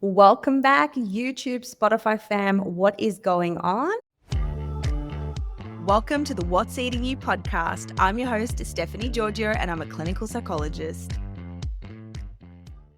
Welcome back, YouTube, Spotify fam. What is going on? Welcome to the What's Eating You podcast. I'm your host, Stephanie Giorgio, and I'm a clinical psychologist.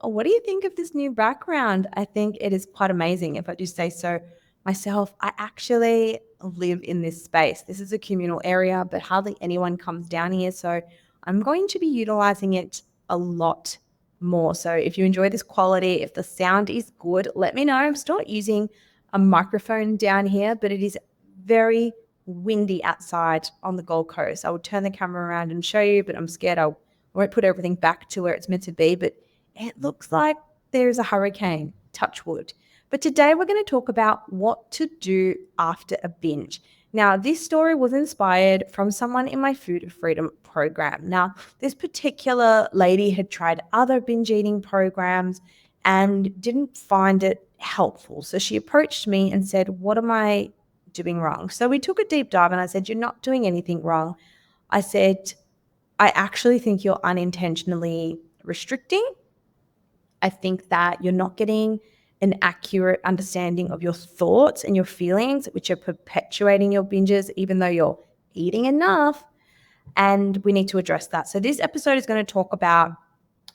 What do you think of this new background? I think it is quite amazing, if I do say so myself. I actually live in this space. This is a communal area, but hardly anyone comes down here. So I'm going to be utilizing it a lot more. So if you enjoy this quality, if the sound is good, let me know. I'm still not using a microphone down here, but it is very windy outside on the Gold Coast. I would turn the camera around and show you, but I'm scared I won't put everything back to where it's meant to be. But it looks like there's a hurricane, touch wood. But today we're going to talk about what to do after a binge. Now, this story was inspired from someone in my Food Freedom program. Now, this particular lady had tried other binge eating programs and didn't find it helpful. So she approached me and said, "What am I doing wrong?" So we took a deep dive and I said, "You're not doing anything wrong." I said, "I actually think you're unintentionally restricting. I think that you're not getting an accurate understanding of your thoughts and your feelings, which are perpetuating your binges, even though you're eating enough. And we need to address that." So this episode is going to talk about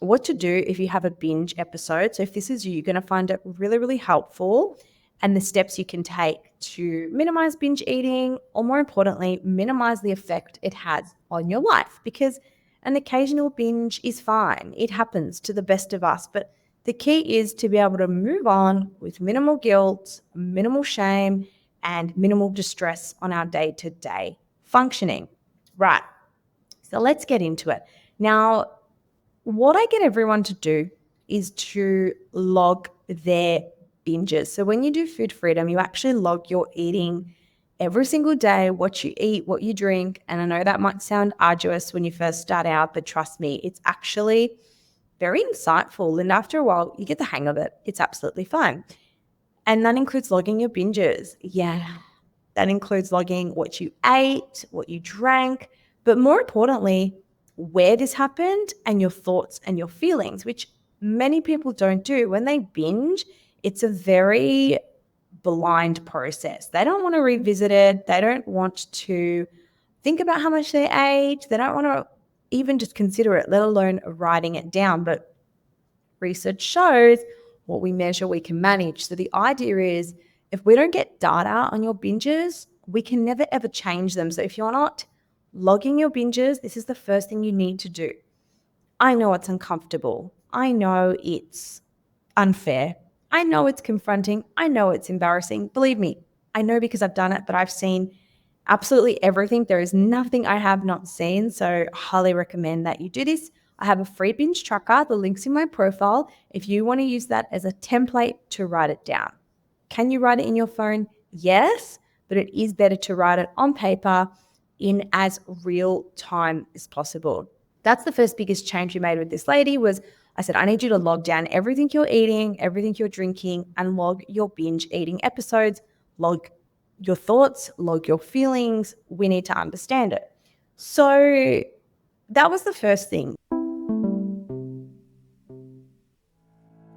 what to do if you have a binge episode. So if this is you, you're going to find it really, really helpful, and the steps you can take to minimize binge eating, or more importantly, minimize the effect it has on your life, because an occasional binge is fine. It happens to the best of us, but the key is to be able to move on with minimal guilt, minimal shame, and minimal distress on our day-to-day functioning. Right. So let's get into it. Now, what I get everyone to do is to log their binges. So when you do Food Freedom, you actually log your eating every single day, what you eat, what you drink. And I know that might sound arduous when you first start out, but trust me, it's actually very insightful. And after a while, you get the hang of it. It's absolutely fine. And that includes logging your binges. Yeah, that includes logging what you ate, what you drank, but more importantly, where this happened and your thoughts and your feelings, which many people don't do. When they binge, it's a very blind process. They don't want to revisit it. They don't want to think about how much they ate. They don't want to even just consider it, let alone writing it down. But research shows what we measure, we can manage. So the idea is, if we don't get data on your binges, we can never ever change them. So if you're not logging your binges, this is the first thing you need to do. I know it's uncomfortable. I know it's unfair. I know it's confronting. I know it's embarrassing. Believe me, I know because I've done it, but I've seen absolutely everything. There is nothing I have not seen. So I highly recommend that you do this. I have a free binge tracker. The link's in my profile if you want to use that as a template to write it down. Can you write it in your phone? Yes, but it is better to write it on paper in as real time as possible. That's the first biggest change we made with this lady. Was I said, I need you to log down everything you're eating, everything you're drinking, and log your binge eating episodes, log your thoughts, log your feelings. We need to understand it. So that was the first thing.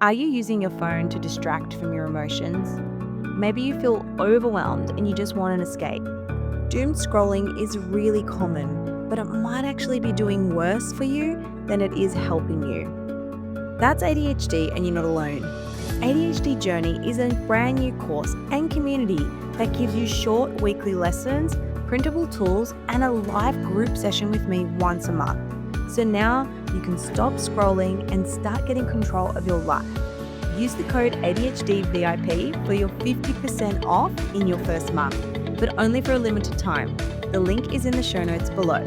Are you using your phone to distract from your emotions? Maybe you feel overwhelmed and you just want an escape. Doom scrolling is really common, but it might actually be doing worse for you than it is helping you. That's ADHD, and you're not alone. ADHD Journey is a brand new course and community that gives you short weekly lessons, printable tools, and a live group session with me once a month. So now you can stop scrolling and start getting control of your life. Use the code ADHDVIP for your 50% off in your first month, but only for a limited time. The link is in the show notes below.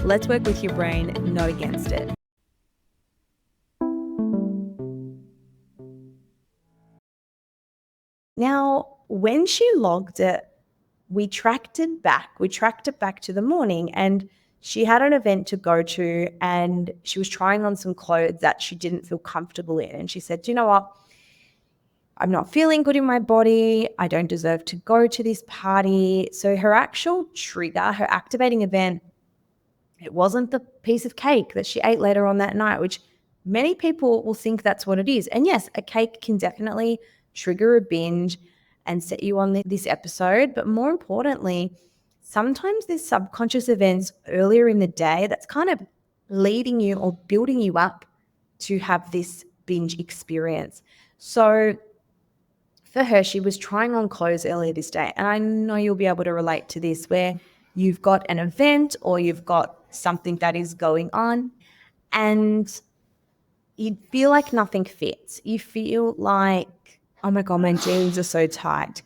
Let's work with your brain, not against it. Now, when she logged it, we tracked it back. We tracked it back to the morning, and she had an event to go to, and she was trying on some clothes that she didn't feel comfortable in. And she said, "Do you know what? I'm not feeling good in my body. I don't deserve to go to this party." So her actual trigger, her activating event, it wasn't the piece of cake that she ate later on that night, which Many people will think that's what it is. And yes, a cake can definitely trigger a binge and set you on this episode. But more importantly, sometimes there's subconscious events earlier in the day that's kind of leading you or building you up to have this binge experience. So for her, she was trying on clothes earlier this day. And I know you'll be able to relate to this where you've got an event or you've got something that is going on and you feel like nothing fits. You feel like, oh my God, my jeans are so tight.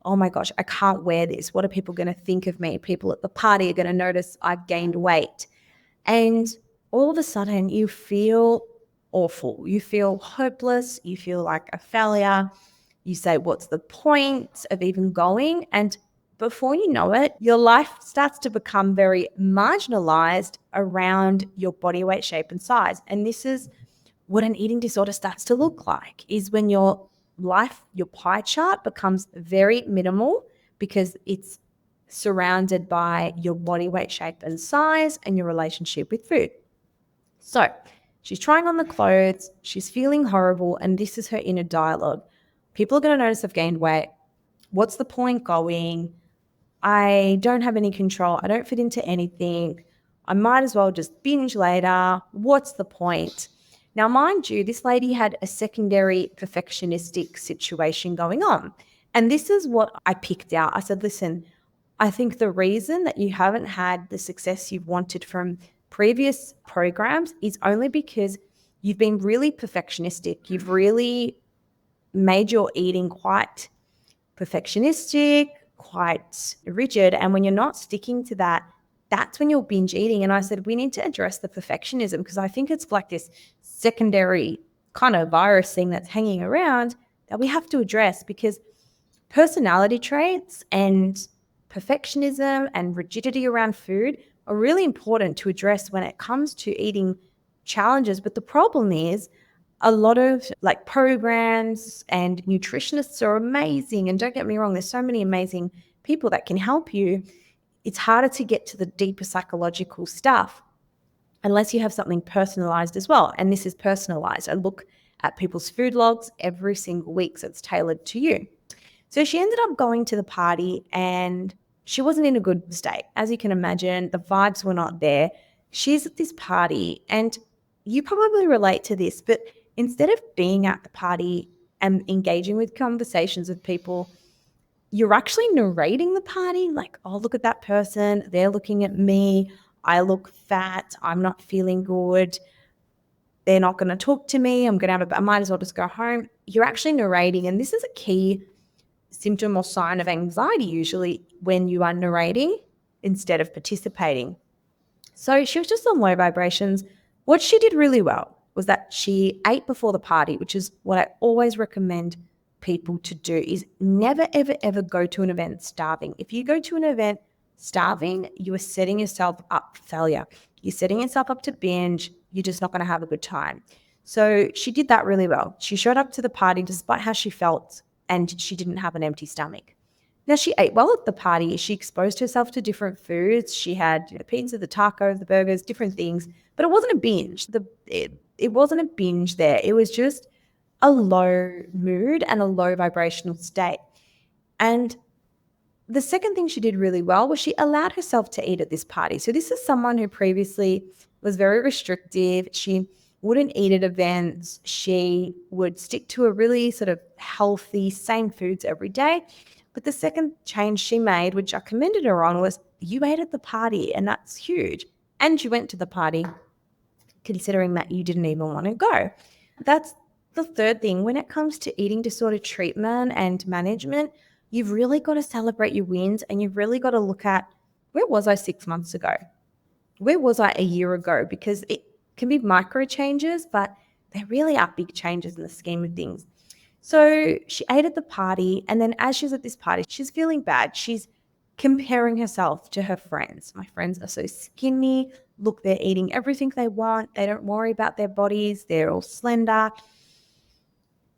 Oh my gosh, I can't wear this. What are people going to think of me? People at the party are going to notice I've gained weight. And all of a sudden you feel awful. You feel hopeless. You feel like a failure. You say, what's the point of even going? And before you know it, your life starts to become very marginalized around your body weight, shape, and size. And this is what an eating disorder starts to look like, is when your life, your pie chart becomes very minimal because it's surrounded by your body weight, shape, and size and your relationship with food. So she's trying on the clothes, she's feeling horrible, and this is her inner dialogue. People are going to notice I've gained weight. What's the point going? I don't have any control. I don't fit into anything. I might as well just binge later. What's the point? Now, mind you, this lady had a secondary perfectionistic situation going on. And this is what I picked out. I said, listen, I think the reason that you haven't had the success you've wanted from previous programs is only because you've been really perfectionistic. You've really made your eating quite perfectionistic, quite rigid. And when you're not sticking to that, that's when you're binge eating. And I said, we need to address the perfectionism because I think it's like this secondary kind of virus thing that's hanging around that we have to address because personality traits and perfectionism and rigidity around food are really important to address when it comes to eating challenges. But the problem is a lot of like programs and nutritionists are amazing. And don't get me wrong, there's so many amazing people that can help you. It's harder to get to the deeper psychological stuff unless you have something personalized as well. And this is personalized. I look at people's food logs every single week, so it's tailored to you. So she ended up going to the party and she wasn't in a good state. As you can imagine, the vibes were not there. She's at this party and you probably relate to this, but instead of being at the party and engaging with conversations with people, you're actually narrating the party like, oh, look at that person. They're looking at me. I look fat. I'm not feeling good. They're not going to talk to me. I might as well just go home. You're actually narrating. And this is a key symptom or sign of anxiety usually when you are narrating instead of participating. So she was just on low vibrations. What she did really well was that she ate before the party, which is what I always recommend people to do, is never, ever, ever go to an event starving. If you go to an event starving, you are setting yourself up for failure. You're setting yourself up to binge. You're just not going to have a good time. So she did that really well. She showed up to the party despite how she felt, and she didn't have an empty stomach. Now, she ate well at the party. She exposed herself to different foods. She had the pizza, the tacos, the burgers, different things, but it wasn't a binge. It wasn't a binge there. It was just a low mood and a low vibrational state. And the second thing she did really well was she allowed herself to eat at this party. So this is someone who previously was very restrictive. She wouldn't eat at events. She would stick to a really sort of healthy, same foods every day. But the second change she made, which I commended her on, was you ate at the party, and that's huge. And you went to the party considering that you didn't even want to go. That's the third thing. When it comes to eating disorder treatment and management, you've really got to celebrate your wins and you've really got to look at, where was I 6 months ago? Where was I a year ago? Because it can be micro changes, but they really are big changes in the scheme of things. So she ate at the party, and then as she's at this party, she's feeling bad. She's comparing herself to her friends. My friends are so skinny. Look, they're eating everything they want. They don't worry about their bodies. They're all slender.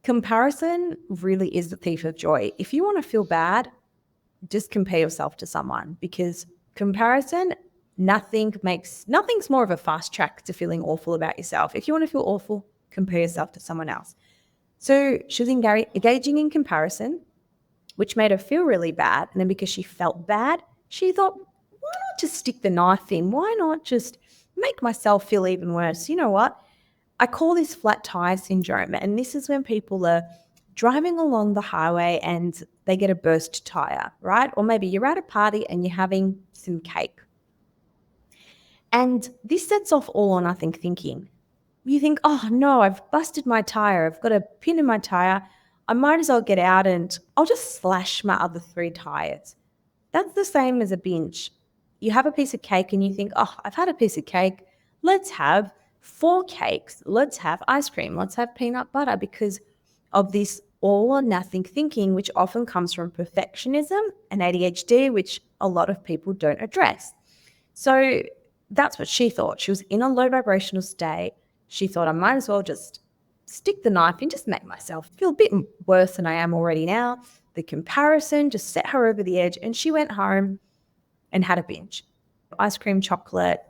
Comparison really is the thief of joy. If you want to feel bad, just compare yourself to someone, because comparison nothing's more of a fast track to feeling awful about yourself. If you want to feel awful, compare yourself to someone else. So she was engaging in comparison, which made her feel really bad. And then because she felt bad, she thought, why not just stick the knife in? Why not just make myself feel even worse? You know what? I call this flat tire syndrome. And this is when people are driving along the highway and they get a burst tire, right? Or maybe you're at a party and you're having some cake. And this sets off all or nothing thinking. You think, oh no, I've busted my tire. I've got a pin in my tire. I might as well get out and I'll just slash my other 3 tires. That's the same as a binge. You have a piece of cake and you think, oh, I've had a piece of cake. Let's have 4 cakes. Let's have ice cream. Let's have peanut butter, because of this all or nothing thinking, which often comes from perfectionism and ADHD, which a lot of people don't address. So that's what she thought. She was in a low vibrational state. She thought, I might as well just stick the knife in, just make myself feel a bit worse than I am already now. The comparison just set her over the edge, and she went home and had a binge. Ice cream, chocolate,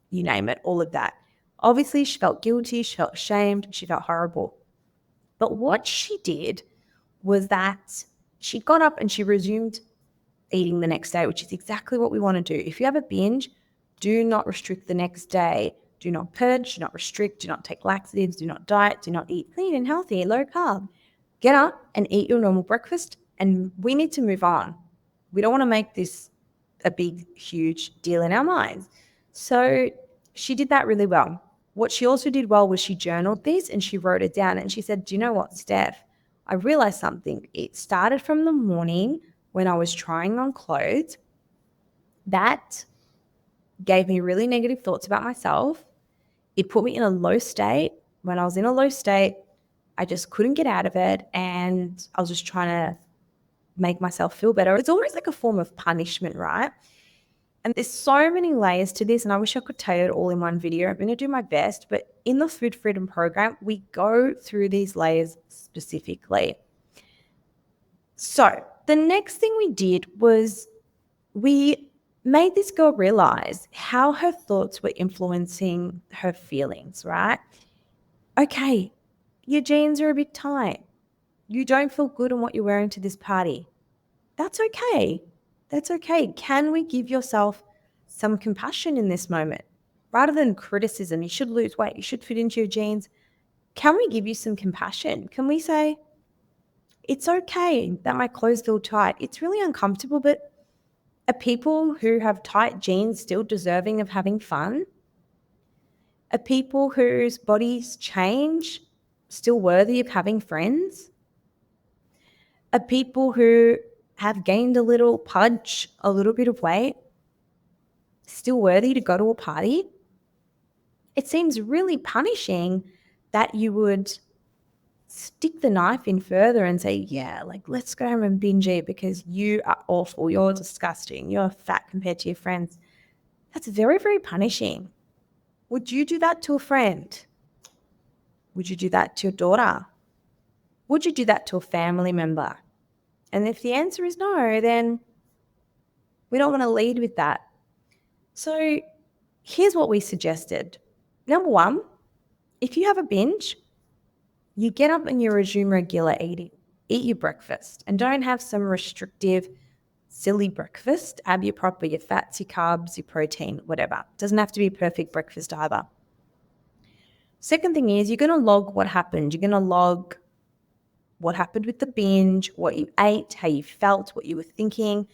you name it, all of that. Obviously, she felt guilty, she felt ashamed, she felt horrible. But what she did was that she got up and she resumed eating the next day, which is exactly what we want to do. If you have a binge, do not restrict the next day. Do not purge, do not restrict, do not take laxatives, do not diet, do not eat clean and healthy, low carb. Get up and eat your normal breakfast, and we need to move on. We don't want to make this a big, huge deal in our minds. So she did that really well. What she also did well was she journaled this and she wrote it down, and she said, do you know what, Steph? I realized something. It started from the morning when I was trying on clothes. That gave me really negative thoughts about myself. It put me in a low state. When I was in a low state, I just couldn't get out of it, and I was just trying to make myself feel better. It's almost like a form of punishment, right? And there's so many layers to this, and I wish I could tell you it all in one video. I'm going to do my best, but in the Food Freedom program, we go through these layers specifically. So the next thing we did was we made this girl realize how her thoughts were influencing her feelings, right? Okay, your jeans are a bit tight. You don't feel good in what you're wearing to this party. That's okay. That's okay. Can we give yourself some compassion in this moment? Rather than criticism, you should lose weight, you should fit into your jeans. Can we give you some compassion? Can we say, it's okay that my clothes feel tight. It's really uncomfortable, but are people who have tight jeans still deserving of having fun? Are people whose bodies change still worthy of having friends? Are people who have gained a little pudge, a little bit of weight, still worthy to go to a party? It seems really punishing that you would stick the knife in further and say, yeah, like, let's go home and binge eat because you are awful, you're disgusting, you're fat compared to your friends. That's very, very punishing. Would you do that to a friend? Would you do that to your daughter? Would you do that to a family member? And if the answer is no, then we don't want to lead with that. So here's what we suggested. Number 1, if you have a binge, you get up and you resume regular eating. Eat your breakfast and don't have some restrictive, silly breakfast. Have your proper, your fats, your carbs, your protein, whatever. Doesn't have to be a perfect breakfast either. Second thing is you're going to log what happened. You're going to log what happened with the binge, what you ate, how you felt, what you were thinking.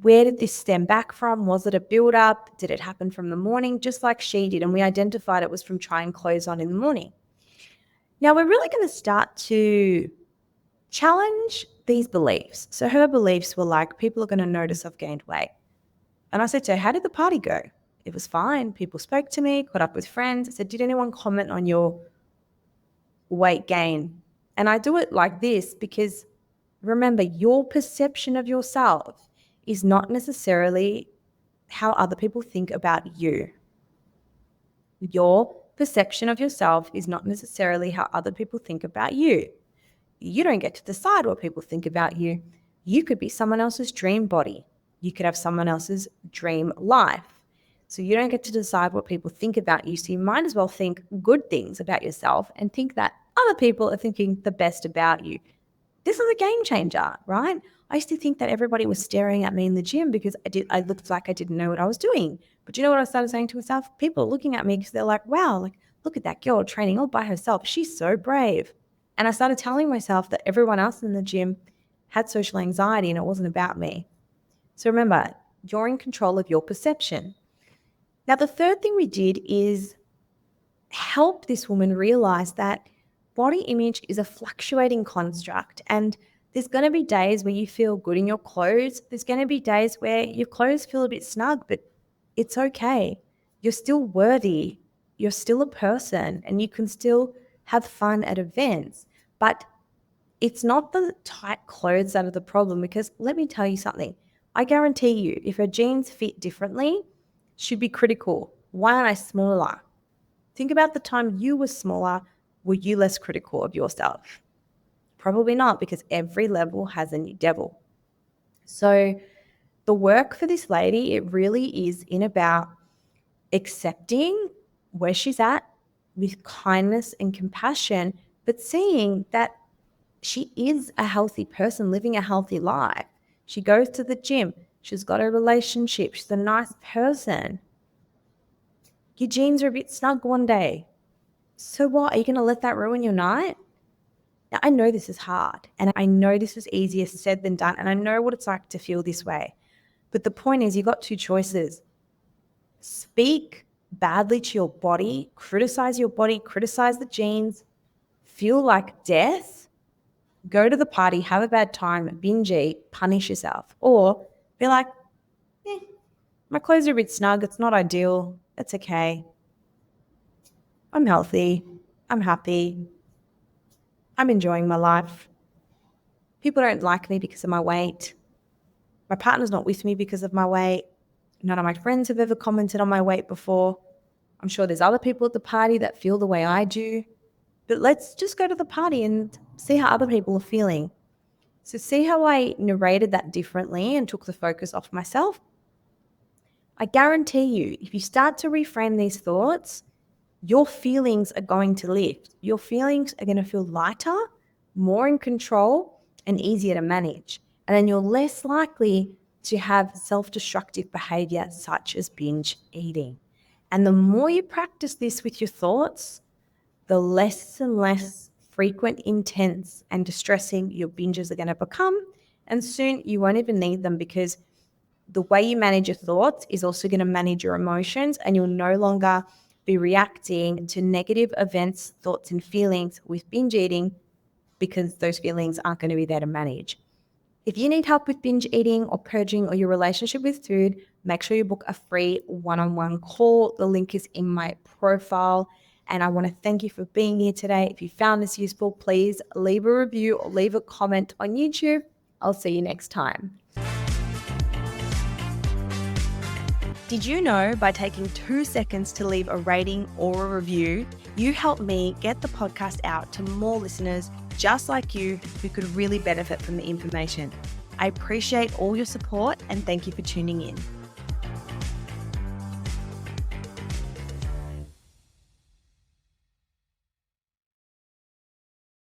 Where did this stem back from? Was it a build-up? Did it happen from the morning? Just like she did. And we identified it was from trying clothes on in the morning. Now, we're really going to start to challenge these beliefs. So her beliefs were like, people are going to notice I've gained weight. And I said to her, how did the party go? It was fine. People spoke to me, caught up with friends. I said, did anyone comment on your weight gain? And I do it like this because remember, your perception of yourself is not necessarily how other people think about you. Your perception of yourself is not necessarily how other people think about you. You don't get to decide what people think about you. You could be someone else's dream body. You could have someone else's dream life. So you don't get to decide what people think about you. So you might as well think good things about yourself and think that other people are thinking the best about you. This is a game changer, right? I used to think that everybody was staring at me in the gym because I looked like I didn't know what I was doing. But you know what I started saying to myself? People are looking at me because they're like, wow, like, look at that girl training all by herself. She's so brave. And I started telling myself that everyone else in the gym had social anxiety and it wasn't about me. So remember, you're in control of your perception. Now, the third thing we did is help this woman realize that body image is a fluctuating construct, and there's going to be days where you feel good in your clothes. There's going to be days where your clothes feel a bit snug, but it's okay. You're still worthy. You're still a person, and you can still have fun at events. But it's not the tight clothes that are the problem, because let me tell you something. I guarantee you, if her jeans fit differently, she'd be critical. Why aren't I smaller? Think about the time you were smaller. Were you less critical of yourself? Probably not, because every level has a new devil. So the work for this lady, it really is in about accepting where she's at with kindness and compassion, but seeing that she is a healthy person living a healthy life. She goes to the gym. She's got a relationship. She's a nice person. Your jeans are a bit snug one day. So what? Are you going to let that ruin your night? Now, I know this is hard, and I know this is easier said than done, and I know what it's like to feel this way. But the point is, you've got two choices. Speak badly to your body, criticize the jeans, feel like death, go to the party, have a bad time, binge eat, punish yourself. Or be like, my clothes are a bit snug, it's not ideal, it's okay. I'm healthy, I'm happy, I'm enjoying my life. People don't like me because of my weight. My partner's not with me because of my weight. None of my friends have ever commented on my weight before. I'm sure there's other people at the party that feel the way I do. But let's just go to the party and see how other people are feeling. So see how I narrated that differently and took the focus off myself? I guarantee you, if you start to reframe these thoughts, your feelings are going to lift. Your feelings are going to feel lighter, more in control, and easier to manage. And then you're less likely to have self-destructive behavior such as binge eating. And the more you practice this with your thoughts, the less and less frequent, intense, and distressing your binges are going to become. And soon you won't even need them, because the way you manage your thoughts is also going to manage your emotions, and you'll no longer be reacting to negative events, thoughts, and feelings with binge eating, because those feelings aren't going to be there to manage. If you need help with binge eating or purging or your relationship with food, make sure you book a free one-on-one call. The link is in my profile. And I want to thank you for being here today. If you found this useful, please leave a review or leave a comment on YouTube. I'll see you next time. Did you know by taking 2 seconds to leave a rating or a review, you help me get the podcast out to more listeners just like you who could really benefit from the information? I appreciate all your support and thank you for tuning in.